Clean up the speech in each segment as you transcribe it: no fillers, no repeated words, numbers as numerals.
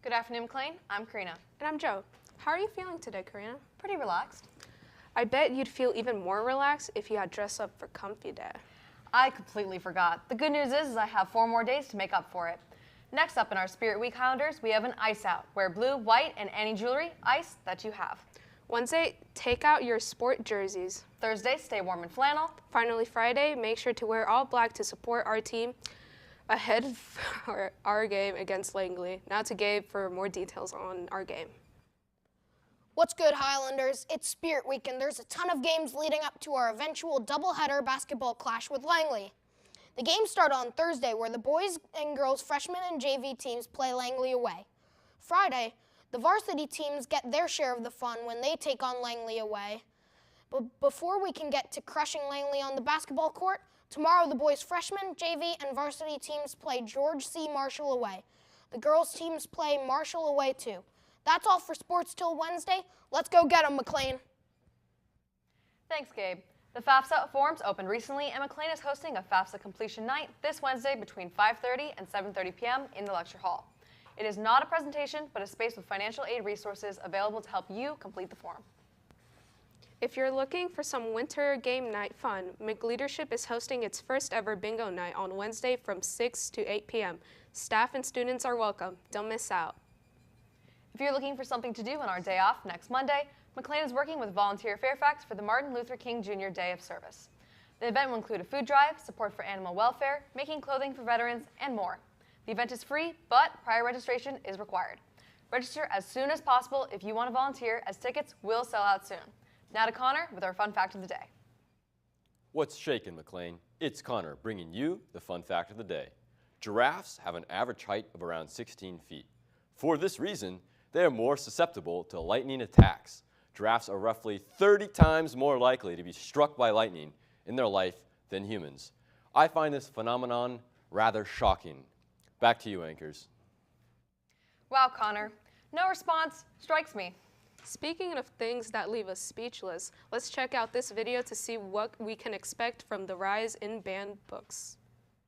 Good afternoon, McLean. I'm Karina. And I'm Joe. How are you feeling today, Karina? Pretty relaxed. I bet you'd feel even more relaxed if you had dressed up for comfy day. I completely forgot. The good news is I have 4 more days to make up for it. Next up in our Spirit Week calendars, we have an ice out. Wear blue, white, and any jewelry, ice that you have. Wednesday, take out your sport jerseys. Thursday, stay warm in flannel. Finally, Friday, make sure to wear all black to support our team ahead for our game against Langley. Now to Gabe for more details on our game. What's good, Highlanders? It's Spirit Week, and there's a ton of games leading up to our eventual doubleheader basketball clash with Langley. The games start on Thursday, where the boys and girls freshman and JV teams play Langley away. Friday, the varsity teams get their share of the fun when they take on Langley away. But before we can get to crushing Langley on the basketball court, tomorrow the boys freshman, JV, and varsity teams play George C. Marshall away. The girls teams play Marshall away too. That's all for sports till Wednesday. Let's go get 'em, McLean. Thanks, Gabe. The FAFSA forums opened recently, and McLean is hosting a FAFSA completion night this Wednesday between 5:30 and 7:30 p.m. in the lecture hall. It is not a presentation, but a space with financial aid resources available to help you complete the form. If you're looking for some winter game night fun, McLeadership is hosting its first ever bingo night on Wednesday from 6 to 8 p.m. Staff and students are welcome. Don't miss out. If you're looking for something to do on our day off next Monday, McLean is working with Volunteer Fairfax for the Martin Luther King Jr. Day of Service. The event will include a food drive, support for animal welfare, making clothing for veterans, and more. The event is free, but prior registration is required. Register as soon as possible if you want to volunteer, as tickets will sell out soon. Now to Connor with our fun fact of the day. What's shaking, McLean? It's Connor bringing you the fun fact of the day. Giraffes have an average height of around 16 feet. For this reason, they are more susceptible to lightning attacks. Giraffes are roughly 30 times more likely to be struck by lightning in their life than humans. I find this phenomenon rather shocking. Back to you, anchors. Wow, Connor. No response strikes me. Speaking of things that leave us speechless, let's check out this video to see what we can expect from the rise in banned books.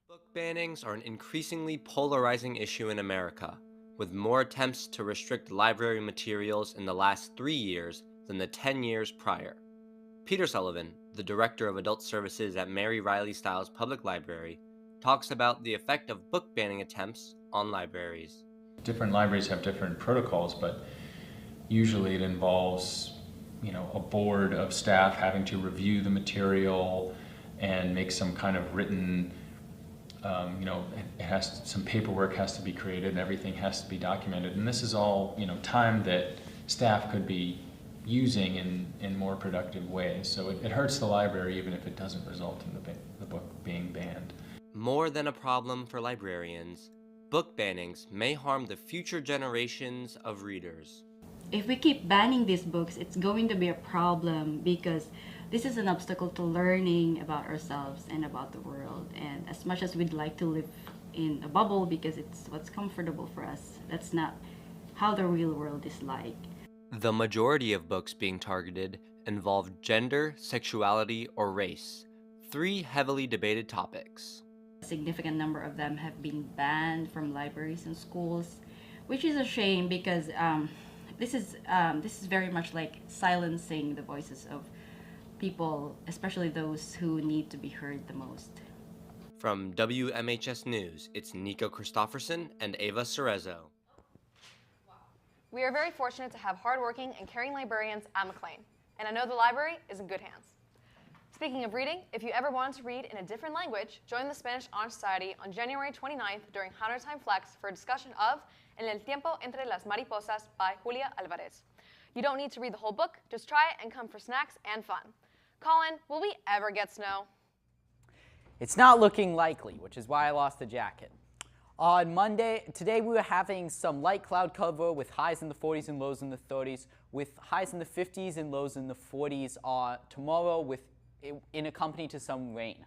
Book bannings are an increasingly polarizing issue in America, with more attempts to restrict library materials in the last 3 years than the 10 years prior. Peter Sullivan, the Director of Adult Services at Mary Riley Stiles Public Library, talks about the effect of book banning attempts on libraries. Different libraries have different protocols, but usually it involves, a board of staff having to review the material and make some kind of written, some paperwork has to be created and everything has to be documented. And this is all, time that staff could be using in more productive ways. So it hurts the library even if it doesn't result in the book being banned. More than a problem for librarians, book bannings may harm the future generations of readers. If we keep banning these books, it's going to be a problem because this is an obstacle to learning about ourselves and about the world. And as much as we'd like to live in a bubble because it's what's comfortable for us, that's not how the real world is like. The majority of books being targeted involve gender, sexuality, or race, 3 heavily debated topics. A significant number of them have been banned from libraries and schools, which is a shame because this is very much like silencing the voices of people, especially those who need to be heard the most. From WMHS News, it's Nico Christofferson and Ava Cerezo. We are very fortunate to have hardworking and caring librarians at McLean, and I know the library is in good hands. Speaking of reading, if you ever wanted to read in a different language, join the Spanish Honor Society on January 29th during 100 Time Flex for a discussion of En el tiempo entre las mariposas by Julia Alvarez. You don't need to read the whole book, just try it and come for snacks and fun. Colin, will we ever get snow? It's not looking likely, which is why I lost the jacket. On Monday, today we were having some light cloud cover with highs in the 40s and lows in the 30s, with highs in the 50s and lows in the 40s. Tomorrow, in accompany to some rain.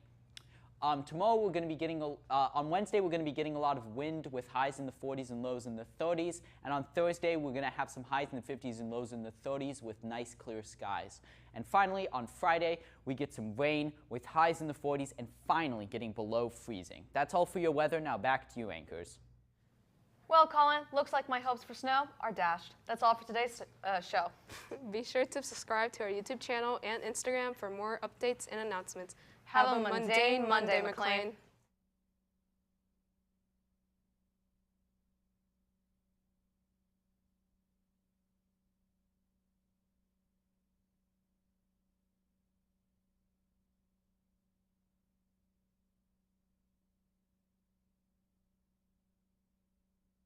Tomorrow we're going to be getting, on Wednesday we're going to be getting a lot of wind with highs in the 40s and lows in the 30s. And on Thursday we're going to have some highs in the 50s and lows in the 30s with nice clear skies. And finally on Friday we get some rain with highs in the 40s and finally getting below freezing. That's all for your weather. Now back to you, anchors. Well, Colin, looks like my hopes for snow are dashed. That's all for today's show. Be sure to subscribe to our YouTube channel and Instagram for more updates and announcements. Have a mundane Monday, McLean.